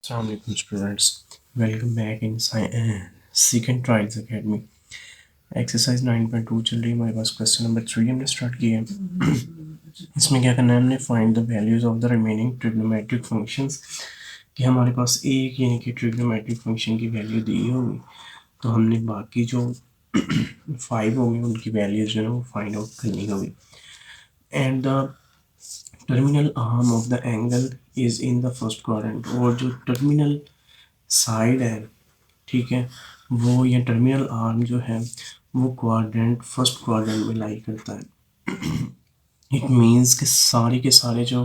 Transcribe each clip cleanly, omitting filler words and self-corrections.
Assalamualaikum students, welcome back in second tries academy. Exercise 9.2 चल रही है हमारे पास। क्वेश्चन नंबर 3 हमने स्टार्ट किया है। इसमें क्या करना है, हमने find the values of the remaining trigonometric functions. कि हमारे पास एक यानी कि ट्रिग्नोमेट्रिक फंक्शन की वैल्यू दी होगी, तो हमने बाकी जो 5 होंगे उनकी वैल्यूज जो है वो फाइंड आउट करनी होगी। And the terminal arm of the angle is in the first quadrant. और जो टर्मिनल साइड है, ठीक है, वो या टर्मिनल आर्म जो है वो क्वाड्रेंट फर्स्ट क्वाड्रेंट में लाई करता है। इट मीन्स कि सारे के सारे जो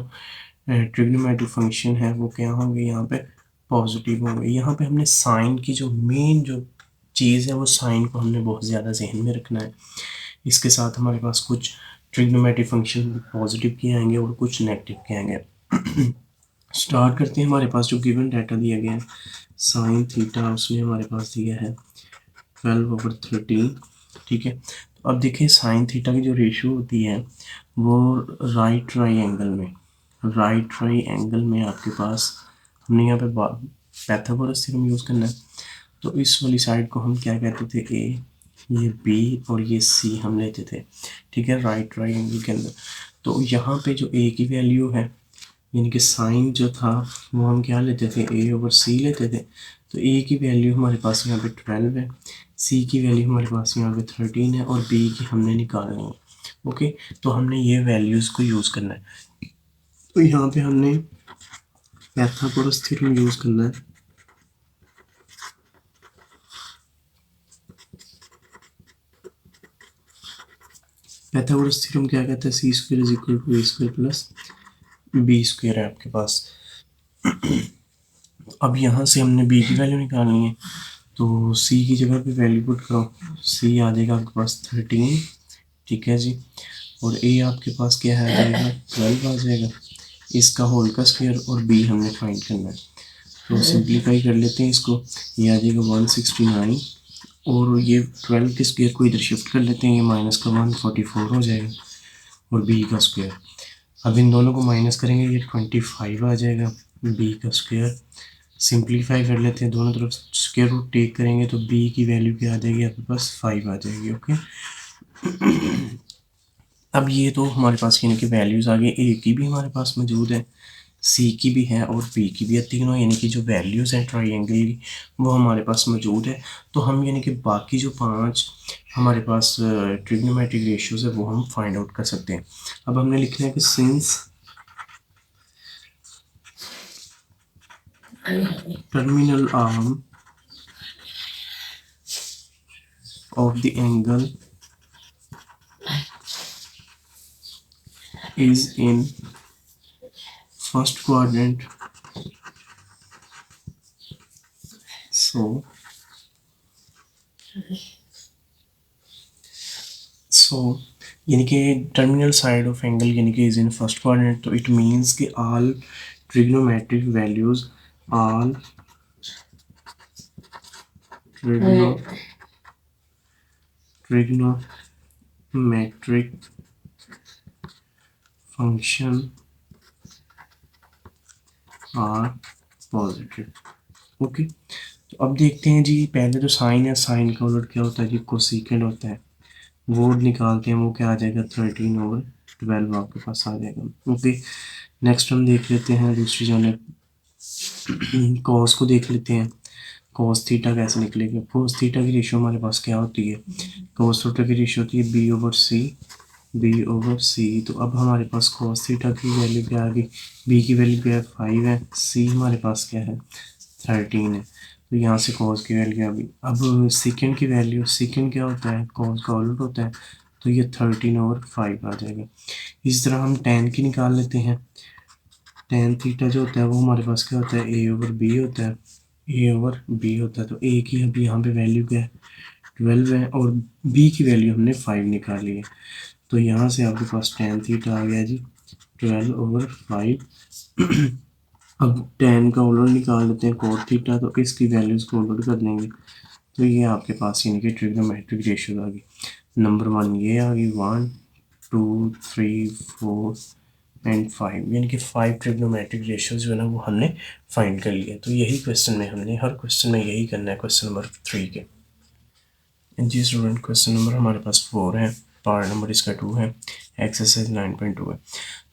ट्रिग्नोमेट्रिक फंक्शन है वो क्या होंगे, यहाँ पे पॉजिटिव होंगे। यहाँ पे हमने साइन की जो मेन जो चीज़ है वो साइन को हमने बहुत ज़्यादा जहन में रखना है। इसके साथ हमारे पास कुछ ट्रिग्नोमेट्रिक फंक्शन पॉजिटिव के आएंगे और कुछ नेगेटिव के आएंगे। स्टार्ट करते हैं। हमारे पास जो गिवन डाटा दिया गया है साइन थीटा, उसमें हमारे पास दिया है 12/13, ठीक है। तो अब देखें साइन थीटा की जो रेशियो होती है वो राइट ट्राइंगल में आपके पास हमने यहाँ पे पाइथागोरस थ्योरम यूज़ करना है। तो इस वाली साइड को हम क्या कहते थे, ए, ये बी और ये सी हम लेते थे, ठीक है, राइट ट्राइंगल के अंदर। तो यहाँ पे जो ए की वैल्यू है यानी कि साइन जो था वो हम क्या लेते थे, a/c लेते थे। तो a की वैल्यू हमारे पास यहाँ पे 12 है, c की वैल्यू हमारे पास यहाँ पे 13 है और b की हमने निकालनी है। ओके, तो हमने ये वैल्यूज़ को यूज़ करना है। तो यहाँ पे हमने पाइथागोरस थ्योरम यूज़ करना है। पाइथागोरस थ्योरम क्या कहता है, c² = a² + b² है आपके पास। अब यहाँ से हमने b की वैल्यू निकालनी है, तो c की जगह पे वैल्यू पुट करो, c आ जाएगा आपके पास 13, ठीक है जी। और a आपके पास क्या है, आ जाएगा 12 आ जाएगा, इसका होल का स्क्वायर और b हमने फाइंड करना है। तो सिंप्लीफाई कर लेते हैं इसको, ये आ जाएगा 169 और ये 12 के स्क्वायर को इधर शिफ्ट कर लेते हैं, ये माइनस का 144 हो जाएगा और b का स्क्वायर। अब इन दोनों को माइनस करेंगे, ये 25 आ जाएगा, b का स्क्वायर। सिंप्लीफाई कर लेते हैं, दोनों तरफ स्क्वायर रूट टेक करेंगे तो b की वैल्यू क्या आ जाएगी आपके पास, 5 आ जाएगी। ओके, अब ये तो हमारे पास यानी कि वैल्यूज़ आ गई, a की भी हमारे पास मौजूद है, c की भी है और b की भी है। तीनों यानी कि जो वैल्यूज़ हैं ट्राइंगल की वो हमारे पास मौजूद है। तो हम यानी कि बाकी जो 5 हमारे पास ट्रिग्नोमेट्रिक रेशियोज़ है वो हम फाइंड आउट कर सकते हैं। अब हमने लिखना है कि since terminal arm of the angle is in first quadrant, so यानी कि टर्मिनल साइड ऑफ एंगल यानी कि इज इन फर्स्ट क्वाड्रेंट। तो इट मीन्स कि all trigonometric values, all trigonometric function are positive. Okay, तो अब देखते हैं जी, पहले तो साइन है, साइन का उलट क्या होता है जी, कोसेकेंड होता है। वो निकालते हैं, वो क्या आ जाएगा 13/12 आपके पास आ जाएगा। ओके, नेक्स्ट हम देख लेते हैं दूसरी जानब, कॉस को देख लेते हैं। कॉस थीटा कैसे निकलेगा, कॉस थीटा की रेशियो हमारे पास क्या होती है, कॉस थीटा की रेशियो होती है b/c। तो अब हमारे पास कॉस थीटा की वैल्यू क्या आ गई, b की वैल्यू क्या है 5 है, c हमारे पास क्या है 13 है। तो यहाँ से कॉस की वैल्यू आ गई। अब सेकेंड की वैल्यू, सेकेंड क्या होता है, कॉस का उलट होता है, तो ये 13/5 आ जाएगा। इस तरह हम टेन की निकाल लेते हैं। टेन थीटा जो होता है वो हमारे पास क्या होता है, a/b होता है, a/b होता है। तो a की अब यहाँ पे वैल्यू क्या है 12 है और b की वैल्यू हमने 5 निकाली है। तो यहाँ से आपके पास टेन थीटा आ गया जी 12/5। अब टेन का उलट निकाल लेते हैं कोट थीटा, तो इसकी वैल्यूज़ को उलट कर देंगे, तो ये आपके पास यानी कि ट्रिग्नोमेट्रिक रेशियो आ गई। नंबर 1 ये आ गई, 1 2 3 4 एंड 5, यानी कि 5 ट्रिग्नोमेट्रिक रेशियोज जो है ना वो हमने फाइंड कर लिए। तो यही क्वेश्चन में हमने हर क्वेश्चन में यही करना है क्वेश्चन नंबर 3 के। जी स्टूडेंट, क्वेश्चन नंबर हमारे पास 4 है, पार्ट नंबर इसका 2 है, एक्सरसाइज 9.2 है।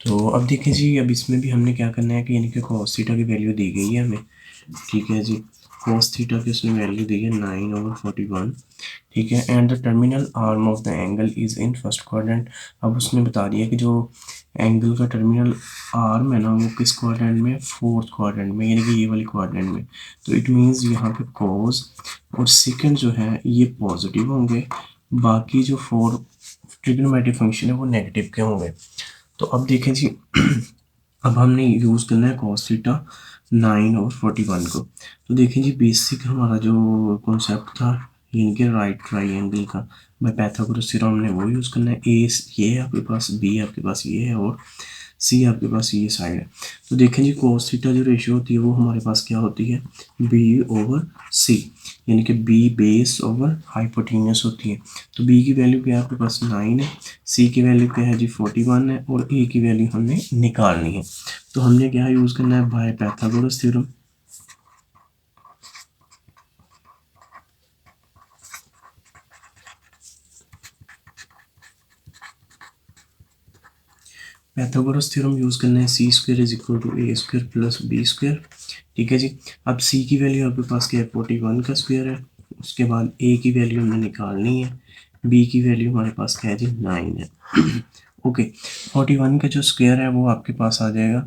तो अब देखिए जी, अब इसमें भी हमने क्या करना है कि यानी कि cos थीटा की वैल्यू दी गई है हमें, ठीक है जी। cos थीटा की उसने वैल्यू दी है 9/41, ठीक है। And the terminal arm of the angle is in first quadrant. अब उसने बता दिया कि जो एंगल का टर्मिनल आर्म है ना वो किस क्वाड्रेंट में, फोर्थ क्वाड्रेंट में, यानी कि ये वाली क्वाड्रेंट में। तो इट मीन्स यहाँ पे cos और सेकंड जो है ये पॉजिटिव होंगे, बाकी जो 4 ट्रिग्नोमेट्रिक फंक्शन है वो नेगेटिव के होंगे। तो अब देखें जी अब हमने यूज़ करना है cos थीटा 9/41 को। तो देखें जी, बेसिक हमारा जो कॉन्सेप्ट था इनके राइट ट्राइंगल का, बाय पाइथागोरस थ्योरम हमने वो यूज़ करना है। ए ये है आपके पास, बी आपके पास ये है, और सी आपके पास ये साइड है। तो देखें जी, cos थीटा जो रेशियो होती है वो हमारे पास क्या होती है, B/C, यानी कि B बेस ओवर हाइपोटेन्यूस होती है। तो B की वैल्यू क्या है आपके पास 9 है, C की वैल्यू क्या है जी 41 है, और A की वैल्यू हमने निकालनी है। तो हमने क्या यूज़ करना है, bye Pythagoras theorem. Pythagoras theorem use करना है, C² is equal to A² plus B², ठीक है जी। अब C की वैल्यू आपके पास क्या है 41 का स्क्वायर है, उसके बाद A की वैल्यू हमने निकालनी है, B की वैल्यू हमारे पास क्या है जी 9 है। ओके, 41 का जो स्क्वायर है वो आपके पास आ जाएगा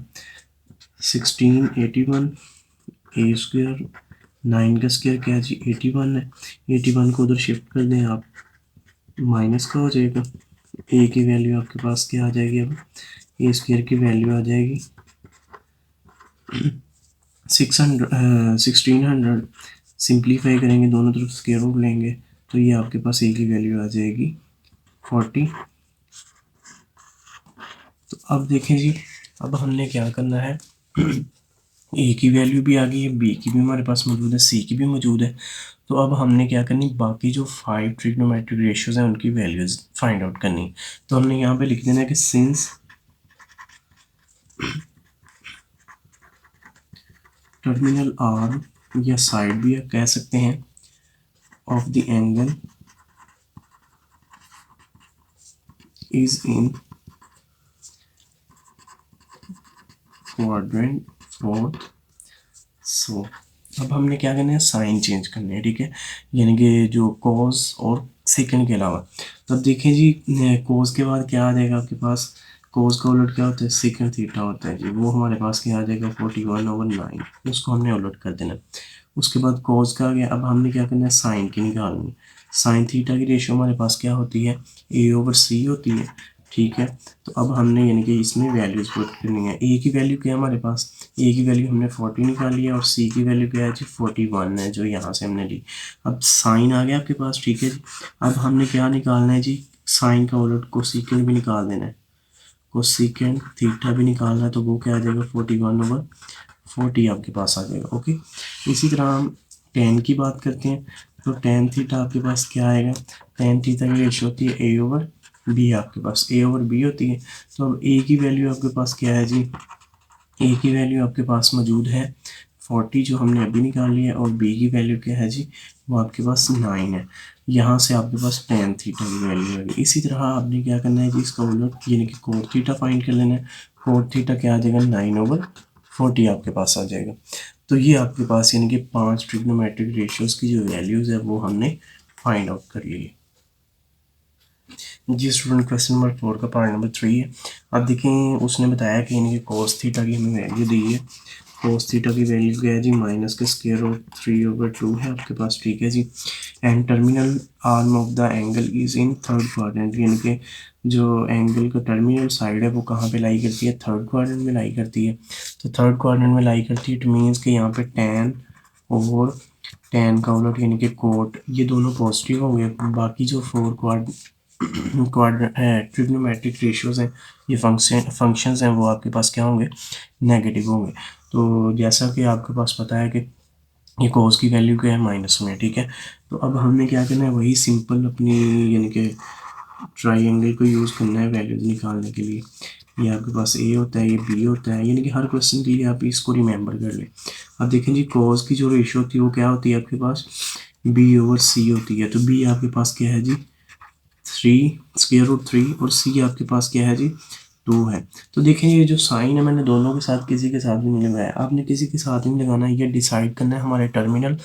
1681, A², 9 का स्क्वायर क्या है जी 81 है, 81 को उधर शिफ्ट कर दें आप, माइनस का हो जाएगा। A की वैल्यू आपके पास क्या आ जाएगी, अब A² की वैल्यू आ जाएगी 1600, सिंप्लीफाई करेंगे दोनों तरफ स्क्वायर रूट लेंगे तो ये आपके पास A की वैल्यू आ जाएगी 40। तो अब देखें जी, अब हमने क्या करना है, A की वैल्यू भी आ गई है, B की भी हमारे पास मौजूद है, C की भी मौजूद है। तो अब हमने क्या करनी, बाकी जो 5 ट्रिग्नोमेट्रिक रेशियोज हैं उनकी वैल्यूज फाइंड आउट करनी। तो हमने यहाँ पे लिख देना है कि सिंस टर्मिनल आर्म या साइड भी कह सकते हैं of the angle is in quadrant fourth. So अब हमने क्या करना है, साइन चेंज करने हैं, ठीक है, यानी कि जो कॉस और सेकंड के अलावा। तो अब देखें जी, कॉस के बाद क्या आ जाएगा आपके पास, कॉस का उलट क्या होता है, सेकंड थीटा होता है जी, वो हमारे पास क्या आ जाएगा 41/9, उसको हमने उलट कर देना। उसके बाद कॉस का आ गया, अब हमने क्या करना है, साइन की निकालनी। साइन थीटा की रेशियो हमारे पास क्या होती है, A/C होती है, ठीक है। तो अब हमने यानी कि इसमें वैल्यूज पुट करनी है। A की वैल्यू क्या है हमारे पास, A की वैल्यू हमने 40 निकाली है, और C की वैल्यू क्या है जी 41 है, जो यहाँ से हमने ली। अब साइन आ गया आपके पास, ठीक है जी। अब हमने क्या निकालना है जी, साइन का उलट कोसेकेंड भी निकाल देना है, कोसेकेंड थीटा भी निकालना है, तो वो क्या आ जाएगा 41/40 आपके पास आ जाएगा। ओके, इसी तरह हम टेन की बात करते हैं, तो टेन थीटा आपके पास क्या आएगा, टेन थीटा की रेशियो होती है A/B, आपके पास A/B होती है। तो अब A की वैल्यू आपके पास क्या है जी, A की वैल्यू आपके पास मौजूद है 40 जो हमने अभी निकाली है, और B की वैल्यू क्या है जी, वो आपके पास 9 है। यहाँ से आपके पास टेन थीटा की वैल्यू है। इसी तरह आपने क्या करना है जी, इसका उलट यानी कि कोट थीटा फाइंड कर लेना है। कोट थीटा क्या आ जाएगा 9/40 आपके पास आ जाएगा। तो ये आपके पास यानी कि 5 ट्रिग्नोमेट्रिक रेशियोज की जो वैल्यूज़ है वो हमने फाइंड आउट कर ली है। जी स्टूडेंट, क्वेश्चन नंबर 4 का पार्ट नंबर 3 है। अब देखें, उसने बताया कि यानी कि कॉस थीटा की हमें वैल्यू दी है। कॉस थीटा की वैल्यू क्या है जी, माइनस के स्क्वायर रूट 3/2 है आपके पास, ठीक है जी। And terminal arm of the angle is in third quadrant, यानी कि जो एंगल का टर्मिनल साइड है वो कहाँ पे लाई करती है, थर्ड क्वाड्रेंट में लाई करती है। तो थर्ड क्वाड्रेंट में लाई करती है, इट मीन्स कि यहाँ पे टेन और टेन का उलट यानी कि कोट, ये दोनों पॉजिटिव होंगे, बाकी जो 4 ट्रिग्नोमेट्रिक रेशियोज हैं, ये फंक्शंस हैं, वो आपके पास क्या होंगे, नेगेटिव होंगे। तो जैसा कि आपके पास पता है कि ये कोस की वैल्यू क्या है, माइनस में, ठीक है। तो अब हमने क्या करना है, वही सिंपल अपनी यानी कि ट्राइंगल को यूज़ करना है वैल्यूज निकालने के लिए। ये आपके पास ए होता है, ये बी होता है, यानी कि हर क्वेश्चन के लिए आप इसको रिमेंबर कर लें। अब देखें जी कॉज की जो रेशियो होती है वो क्या होती है आपके पास, बी ओवर सी होती है। तो बी आपके पास क्या है जी 3 √3 और सी आपके पास क्या है जी 2 है। तो देखें ये जो साइन है मैंने दोनों के साथ किसी के साथ भी नहीं लगाया, आपने किसी के साथ नहीं लगाना, ये डिसाइड करना है हमारे टर्मिनल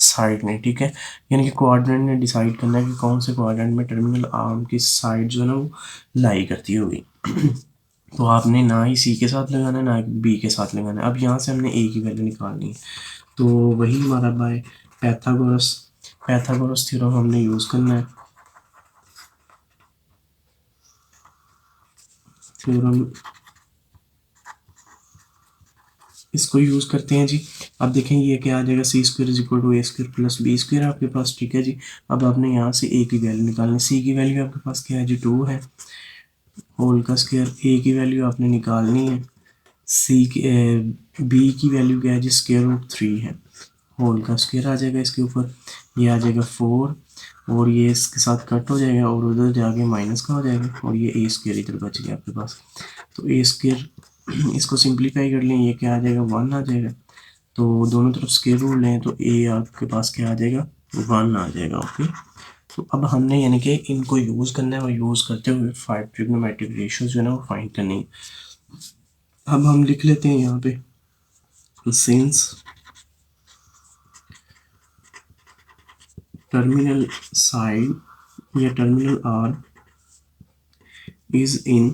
साइड ने, ठीक है। यानी कि कोऑर्डिनेट ने डिसाइड करना है कि कौन से कोऑर्डिनेट में टर्मिनल आर्म की साइड जो है ना वो लाई करती होगी। तो आपने ना ही सी के साथ लगाना है ना बी के साथ लगाना है। अब यहाँ से हमने ए की वैल्यू निकालनी है, तो वही हमारा बाय पैथागोरस पैथागोरस थ्योरम हमने यूज़ करना है। थ्योरम इसको यूज़ करते हैं जी। अब देखें ये क्या आ जाएगा, C square is equal to A square plus B square आपके पास, ठीक है जी। अब आपने यहाँ से ए की वैल्यू निकालनी, सी की वैल्यू आपके पास क्या है जी 2 है, होल का स्क्वायर, ए की वैल्यू आपने निकालनी है, सी की बी की वैल्यू क्या है जी √3 है, होल का स्क्वायर आ जाएगा इसके ऊपर, ये आ जाएगा 4 और ये इसके साथ कट हो जाएगा और उधर जाके माइनस का हो जाएगा और ये ए स्क्वायर इधर बच गया आपके पास। तो ए स्क्वायर इसको सिंप्लीफाई कर लें, ये क्या आ जाएगा 1 आ जाएगा। तो दोनों तरफ स्क्वायर रूट लें तो ए आपके पास क्या आ जाएगा 1 आ जाएगा, ओके। तो अब हमने यानी कि इनको यूज़ करना है और यूज़ करते हुए 5 ट्रिग्नोमेट्रिक रेशियोज जो है ना वो फाइंड करनी है। अब हम लिख लेते हैं यहाँ पे, सिंस टर्मिनल साइड या terminal arm is in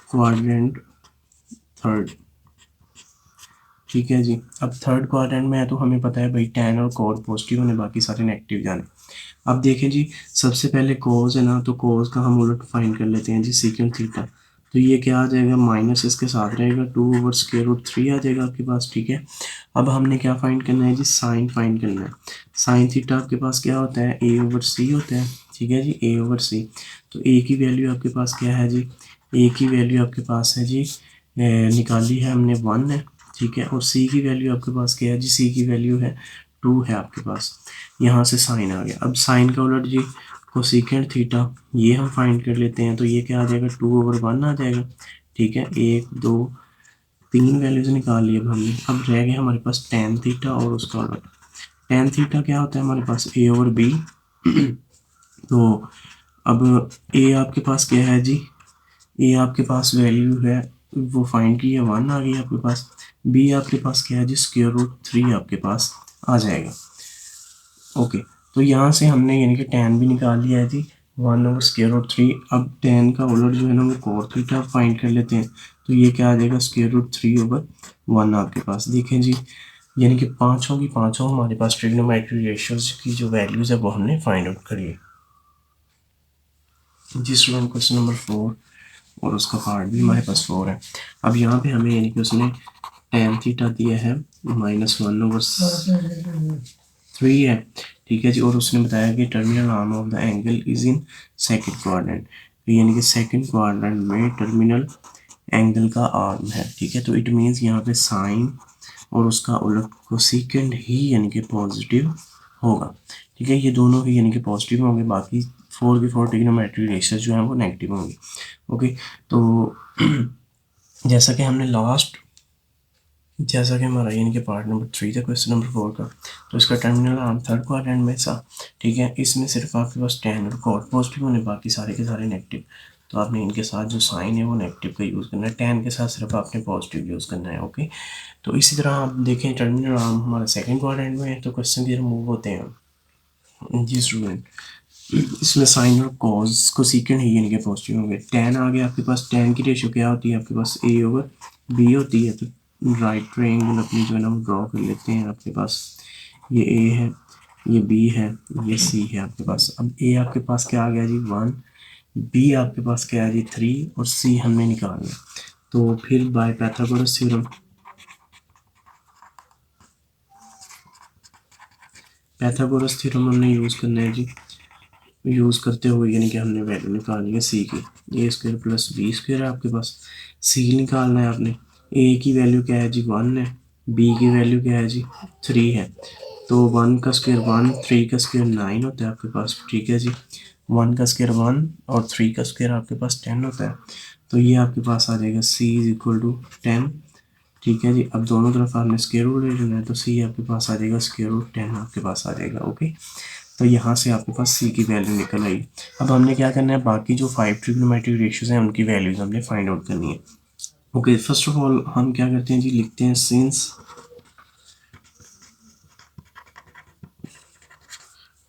quadrant third, ठीक है जी। अब थर्ड क्वाड्रेंट में है तो हमें पता है भाई tan और cos पॉजिटिव होने बाकी सारे नेगेटिव जाने। अब देखें जी सबसे पहले cos है ना, तो cos का हम उलट फाइंड कर लेते हैं जी सेकंड थीटा। तो ये क्या आ जाएगा माइनस इसके साथ रहेगा 2/√3 आ जाएगा आपके पास, ठीक है। अब हमने क्या फाइंड करना है जी साइन फाइंड करना है। साइन थीटा आपके पास क्या होता है a/c होता है, ठीक है जी a/c। तो a की वैल्यू आपके पास क्या है जी, a की वैल्यू आपके पास है जी निकाली है हमने 1 है, ठीक है। और सी की वैल्यू आपके पास क्या है जी, सी की वैल्यू है 2 है आपके पास। यहाँ से साइन आ गया, अब साइन का उलट जी कोसेकेंट थीटा ये हम फाइंड कर लेते हैं। तो ये क्या आ जाएगा 2/1 आ जाएगा, ठीक है। 1 2 3 वैल्यूज निकाल ली अब हमने। अब रह गया हमारे पास tan थीटा और उसका उलट। tan थीटा क्या होता है हमारे पास a/b। तो अब a आपके पास क्या है जी, ए आपके पास वैल्यू है वो फाइंड की है 1 आ गई आपके पास। बी आपके पास क्या है जी √3 आपके पास आ जाएगा, ओके। तो यहाँ से हमने यानी कि tan भी निकाल लिया है जी 1/√3। अब tan का उलट जो है ना वो cos थीटा फाइंड कर लेते हैं। तो ये क्या आ जाएगा √3/1 आपके पास। देखें जी यानी कि पाँचों की पाँचों हमारे पास ट्रिग्नोमेट्रिक रेशियोज की जो वैल्यूज है वो हमने फाइंड आउट करी है जी। स्टूडेंट क्वेश्चन नंबर 4 और उसका पार्ट भी हमारे पास 4 है। अब यहाँ पे हमें यानी कि उसने tan थीटा दिया है -1/3 है, ठीक है जी। और उसने बताया कि terminal arm of the angle is in second quadrant, तो यानी कि सेकंड क्वाड्रेंट में टर्मिनल एंगल का आर्म है, ठीक है। तो इट मीन्स यहाँ पे साइन और उसका उलट कोसेकेंट ही यानी कि पॉजिटिव होगा, ठीक है। ये दोनों ही यानी कि पॉजिटिव होंगे, बाकी 4 की 4 ट्रिग्नोमेट्रिक रेशियोज जो हैं वो नेगेटिव होंगे, ओके। तो जैसा कि हमने जैसा कि हमारा यानी कि पार्ट नंबर 3 था क्वेश्चन नंबर 4 का, तो इसका टर्मिनल आर्म थर्ड क्वाड्रेंट में था, ठीक है। इसमें सिर्फ आपके पास tan और cos पॉजिटिव होने बाकी सारे के सारे नेगेटिव। तो आपने इनके साथ जो साइन है वो नेगेटिव का यूज़ करना है, tan के साथ सिर्फ आपने पॉजिटिव यूज़ करना है, ओके। तो इसी तरह आप देखें टर्मिनल आर्म हमारा सेकेंड क्वाड्रेंट में है तो क्वेश्चन की मूव होते हैं जी स्टूडेंट। इसमें साइन और कॉज को सीकेंड ही यानी कि पॉजिटिव होंगे। tan आ गया आपके पास, tan की रेशियो क्या होती है आपके पास a/b होती है। तो राइट ट्रायंगल अपनी जो है ना वो ड्रॉ कर लेते हैं। आपके पास ये a है, ये b है, ये c है आपके पास। अब a आपके पास क्या आ गया जी 1, b आपके पास क्या है जी 3 और c हमने निकालना। तो फिर by Pythagoras theorem, Pythagoras theorem हमने यूज़ करना है जी। यूज़ करते हुए यानी कि हमने वैल्यू निकालनी है सी की, a² प्लस b² है आपके पास। सी निकालना है आपने, a की वैल्यू क्या है जी 1 है, b की वैल्यू क्या है जी 3 है। तो 1 का स्क्वायर 1, 3 का स्क्वायर 9 होता है आपके पास, ठीक है जी। 1 का स्क्वायर 1 और 3 का स्क्वायर आपके पास 10 होता है। तो ये आपके पास आ जाएगा c इज इक्वल टू 10। ठीक है जी, अब दोनों तरफ आपने स्क्वायर रूट ले लेना है, तो c आपके पास आ जाएगा स्क्वायर रूट 10 आपके पास आ जाएगा। ओके, तो यहाँ से आपके पास c की वैल्यू निकल आई। अब हमने क्या करना है, बाकी जो 5 ट्रिग्नोमेट्रिक रेशियोज हैं उनकी वैल्यूज हमने फाइंड आउट करनी है। ओके, फर्स्ट ऑफ ऑल हम क्या करते हैं जी, लिखते हैं since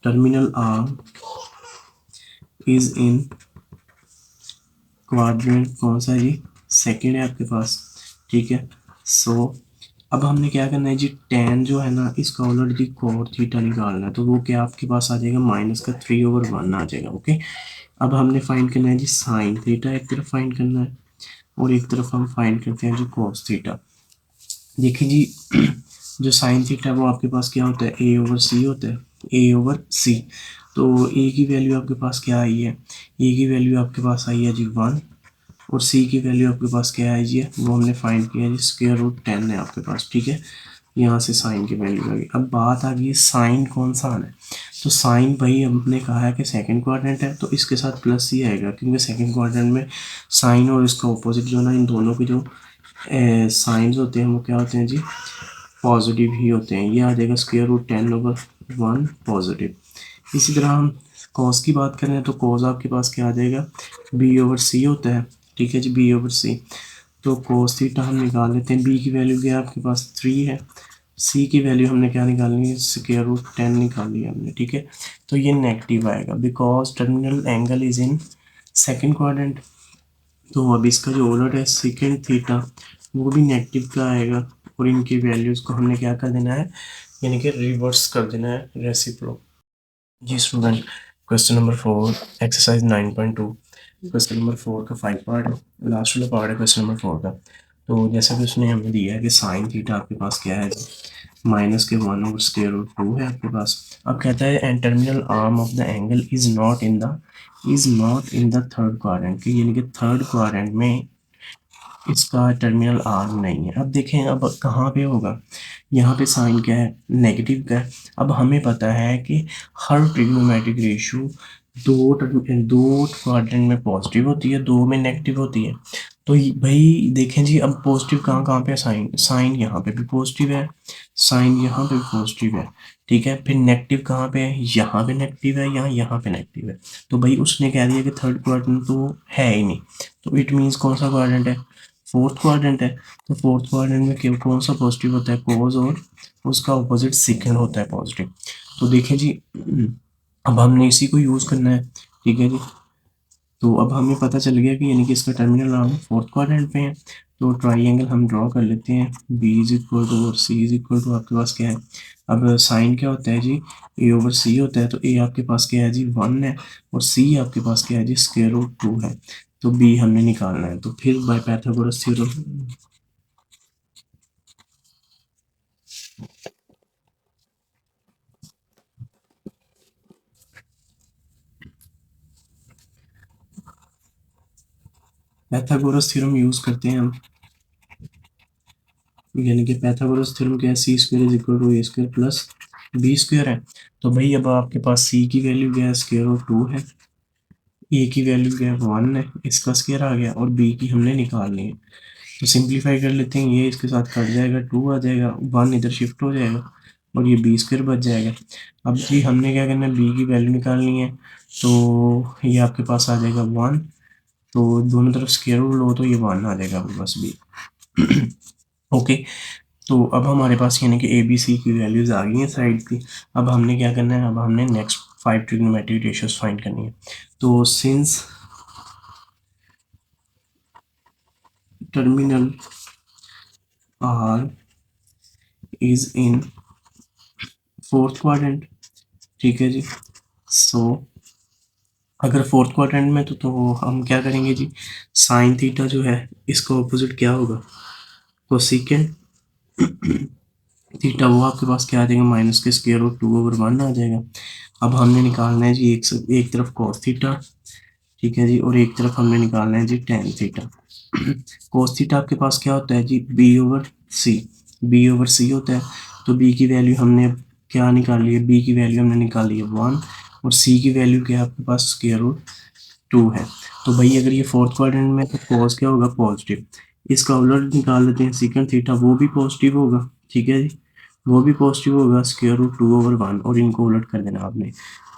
terminal arm is in quadrant, कौन सा जी, सेकेंड है आपके पास। ठीक है, सो अब हमने क्या करना है जी, tan जो है ना इसका ऑलरेडी कोट थीटा निकालना है, तो वो क्या आपके पास आ जाएगा -3/1 आ जाएगा। ओके, अब हमने फाइंड करना है जी साइन थीटा, एक तरफ फाइंड करना है और एक तरफ हम फाइंड करते हैं जी कॉस थीटा। देखिए जी जो साइन थीटा वो आपके पास क्या होता है, a/c होता है, a/c। तो a की वैल्यू आपके पास क्या आई है, a की वैल्यू आपके पास आई है जी 1 और c की वैल्यू आपके पास क्या है जी, वो हमने फाइंड किया जी स्क्वायर रूट 10 है आपके पास। ठीक है, यहाँ से साइन की वैल्यू आ गई। अब बात आ गई साइन कौन सा आना है, तो साइन भाई हमने कहा है कि सेकंड क्वाड्रेंट है तो इसके साथ प्लस ही आएगा, क्योंकि सेकंड क्वाड्रेंट में साइन और इसका ऑपोजिट जो ना, इन दोनों के जो साइंस होते हैं वो क्या होते हैं जी, पॉजिटिव ही होते हैं। ये आ जाएगा स्क्वायर रूट 10/1 पॉजिटिव। इसी तरह हम कॉस की बात करें तो कॉस आपके पास क्या आ जाएगा, b/c होता है। ठीक है जी, b/c। तो cos थीटा हम निकाल लेते हैं, b की वैल्यू क्या है आपके पास 3 है, c की वैल्यू हमने क्या निकालनी है, स्क्वायर रूट 10 निकाली है हमने। ठीक है, तो ये नेगेटिव आएगा because terminal angle is in second quadrant. तो अब इसका जो उलट है सेकंड थीटा वो भी नेगेटिव का आएगा और इनकी वैल्यूज को हमने क्या कर देना है, यानी कि रिवर्स कर देना है, रेसिप्रोक। जी student, question number 4 exercise 9.2, question number 4 का 5 पार्ट है, लास्ट वाला पार्ट है क्वेश्चन नंबर 4 का। तो जैसा कि उसने हमें दिया है कि साइन थीटा आपके पास क्या है, -1/√2 है आपके पास। अब कहता है and terminal arm of the angle is not in the third quadrant, यानी कि थर्ड क्वाड्रेंट में इसका टर्मिनल आर्म नहीं है। अब देखें अब कहाँ पे होगा, यहाँ पे साइन क्या है, नेगेटिव का है। अब हमें पता है कि हर ट्रिग्नोमेट्रिक रेशियो दो क्वाड्रेंट में पॉजिटिव होती है, दो में नेगेटिव होती है। तो भाई देखें जी, अब पॉजिटिव कहाँ कहाँ पे है, साइन साइन यहाँ पे भी पॉजिटिव है, साइन यहाँ पे भी पॉजिटिव है। ठीक है, फिर नेगेटिव कहाँ पे है, यहाँ पे नेगेटिव है, यहाँ पे नेगेटिव है। तो भाई उसने कह दिया कि थर्ड क्वाड्रेंट तो है ही नहीं, तो इट मीन्स कौन सा क्वाड्रेंट है, फोर्थ क्वाड्रेंट है। तो फोर्थ क्वाड्रेंट में क्यों कौन सा पॉजिटिव होता है, कोस, और उसका ऑपोजिट सेकंड होता है पॉजिटिव। तो देखें जी अब हमने इसी को यूज़ करना है। ठीक है जी, तो अब हमें पता चल गया कि यानी कि इसका टर्मिनल आर्म फोर्थ क्वाड्रेंट पे है। तो ट्राइंगल हम ड्रॉ कर लेते हैं, b इज इक्वल टू और c इज इक्वल टू आपके पास क्या है, अब साइन क्या होता है जी, a/c होता है। तो a आपके पास क्या है जी 1 है और c आपके पास क्या है जी स्क्वायर रूट 2 है। तो b हमने निकालना है, तो फिर by Pythagoras theorem, Pythagoras theorem use करते हैं हम, यानी कि पाइथागोरस थ्योरम क्या है, C square is equal to A square plus B square है। तो भाई अब आपके पास c की वैल्यू क्या है, स्क्वायर रूट 2 है, a की वैल्यू क्या है 1 है, इसका स्क्वायर आ गया, और b की हमने निकालनी है। तो सिंप्लीफाई कर लेते हैं, ये इसके साथ कट जाएगा, 2 आ जाएगा, 1 इधर शिफ्ट हो जाएगा और ये बी स्क्वायर बच जाएगा। अब जी हमने क्या करना है, b की वैल्यू निकालनी है, तो ये आपके पास आ जाएगा 1, तो दोनों तरफ स्क्वायर रूट लो तो ये 1 आ जाएगा आपके पास b। ओके, तो अब हमारे पास यानी कि ए बी सी की वैल्यूज आ गई हैं साइड की। अब हमने क्या करना है, अब हमने नेक्स्ट 5 ट्रिग्नोमेट्रिक रेशियोज फाइंड करनी है। तो since terminal arm is in fourth quadrant, ठीक है जी, सो अगर फोर्थ क्वाड्रेंट में तो हम क्या करेंगे जी, साइन थीटा जो है इसका ऑपोजिट क्या होगा, कोसेकेंट थीटा, वो आपके पास क्या आ जाएगा, माइनस के स्क्वायर रूट 2/1 आ जाएगा। अब हमने निकालना है जी एक तरफ कॉस थीटा, ठीक है जी, और एक तरफ हमने निकालना है जी टेन थीटा। कोस थीटा आपके पास क्या होता है जी, b/c, b/c होता है। तो b की वैल्यू हमने क्या निकाली है, b की वैल्यू हमने निकाली है 1 और c की वैल्यू क्या है आपके पास, स्क्वायर रूट 2 है। तो भाई अगर ये फोर्थ क्वाड्रेंट में तो कॉस क्या होगा, पॉजिटिव। इसका उलट निकाल लेते हैं, सीकेंट थीटा वो भी पॉजिटिव होगा, ठीक है जी, वो भी पॉजिटिव होगा, स्क्वायर रूट 2/1, और इनको उलट कर देना आपने।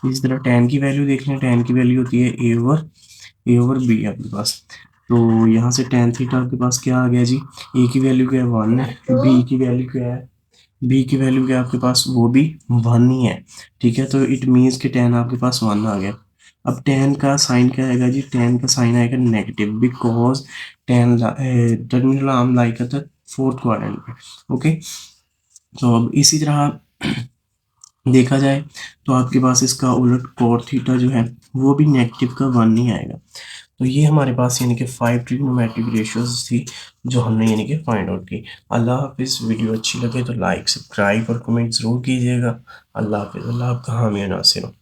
इसी तरह tan की वैल्यू देख लें, tan की वैल्यू होती है a/b आपके पास। तो यहाँ से tan थीटा आपके पास क्या आ गया जी, a की वैल्यू क्या है 1 है, b की वैल्यू क्या है, b की वैल्यू क्या है आपके पास, वो भी 1 ही है, ठीक है। तो इट मीन्स कि tan आपके पास 1 आ गया। अब tan का साइन क्या आएगा जी, tan का साइन आएगा negative, because tan terminal arm lie करता है फोर्थ क्वाड्रेंट पे, ओके। तो अब इसी तरह देखा जाए तो आपके पास इसका उलट cot थीटा जो है वो भी नेगेटिव का 1 ही आएगा। तो ये हमारे पास यानी कि 5 ट्रिग्नोमेट्रिक रेशियोज थी जो हमने यानी कि फाइंड आउट की। अल्लाह हाफिज़। वीडियो अच्छी लगे तो लाइक सब्सक्राइब और कमेंट ज़रूर कीजिएगा। अल्लाह हाफिज़। अल्लाह आपका हामी नासिर हो।